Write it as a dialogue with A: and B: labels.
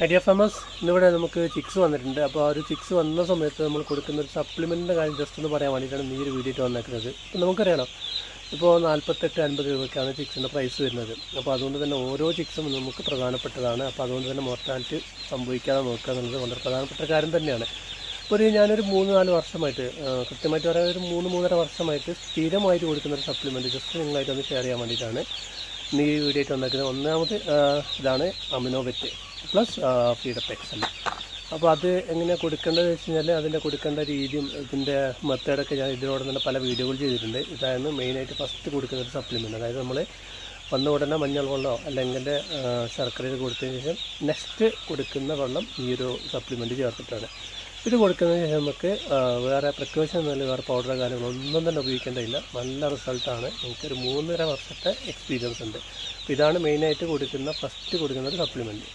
A: Idea farmers ഇന്നിവിടെ നമുക്ക് chicks വന്നിട്ടുണ്ട്. അപ്പോൾ ആ ഒരു ചിക്സ് വന്ന സമയത്ത് നമ്മൾ കൊടുക്കുന്ന ഒരു സപ്ലിമെൻറ്റിൻ്റെ കാര്യം ജസ്റ്റ് ഒന്ന് പറയാൻ വേണ്ടിയിട്ടാണ് ഈ ഒരു വീഡിയോ വന്നേക്കുന്നത്. ഇപ്പോൾ നമുക്കറിയണം, ഇപ്പോൾ 48-50 രൂപയ്ക്കാണ് ചിക്സിൻ്റെ പ്രൈസ് വരുന്നത്. അപ്പോൾ അതുകൊണ്ട് തന്നെ ഓരോ ചിക്സും നമുക്ക് പ്രധാനപ്പെട്ടതാണ്. അപ്പോൾ അതുകൊണ്ട് തന്നെ മോർട്ടാലിറ്റി സംഭവിക്കാതെ നോക്കുക എന്നുള്ളത് വളരെ പ്രധാനപ്പെട്ട കാര്യം തന്നെയാണ്. ഇപ്പോൾ ഞാനൊരു 3-4 വർഷമായിട്ട്, കൃത്യമായിട്ട് പറയാൻ ഒരു 3-3.5 വർഷമായിട്ട് സ്ഥിരമായിട്ട് കൊടുക്കുന്ന ഒരു സപ്ലിമെൻറ്റ് ജസ്റ്റ് നിങ്ങളായിട്ടൊന്ന് ഷെയർ ചെയ്യാൻ വേണ്ടിയിട്ടാണ് ഇന്ന് ഈ വീഡിയോ ആയിട്ട് വന്നേക്കുന്നത്. ഒന്നാമത് ഇതാണ് അമിനോവെറ്റ് പ്ലസ് ഫീഡപ്പെക്സൽ. അപ്പോൾ അത് എങ്ങനെയാണ് കൊടുക്കേണ്ടതെന്ന് വെച്ച് കഴിഞ്ഞാൽ അതിൻ്റെ കൊടുക്കേണ്ട രീതിയും ഇതിൻ്റെ മെത്തേഡൊക്കെ ഞാൻ ഇതിനോട് തന്നെ പല വീഡിയോകൾ ചെയ്തിട്ടുണ്ട്. ഇതാണ് മെയിനായിട്ട് ഫസ്റ്റ് കൊടുക്കുന്ന ഒരു സപ്ലിമെൻറ്റ്. അതായത് നമ്മൾ വന്ന ഉടനെ മഞ്ഞൾ വെള്ളമോ അല്ലെങ്കിൽ ശർക്കരയിൽ കൊടുത്തതിന് ശേഷം നെക്സ്റ്റ് കൊടുക്കുന്ന വെള്ളം ഈ ഒരു സപ്ലിമെൻറ്റ് ചേർത്തിട്ടാണ്. ഇത് കൊടുക്കുന്നതിന് ശേഷം നമുക്ക് വേറെ പ്രിക്കോഷൻ എന്നല്ല വേറെ പൗഡറോ കാര്യങ്ങളൊന്നും തന്നെ ഉപയോഗിക്കേണ്ടതില്ല. നല്ല റിസൾട്ടാണ്. എനിക്കൊരു 3.5 വർഷത്തെ എക്സ്പീരിയൻസ് ഉണ്ട്. അപ്പോൾ ഇതാണ് മെയിനായിട്ട് കൊടുക്കുന്ന ഫസ്റ്റ് കൊടുക്കുന്ന ഒരു സപ്ലിമെൻറ്റ്.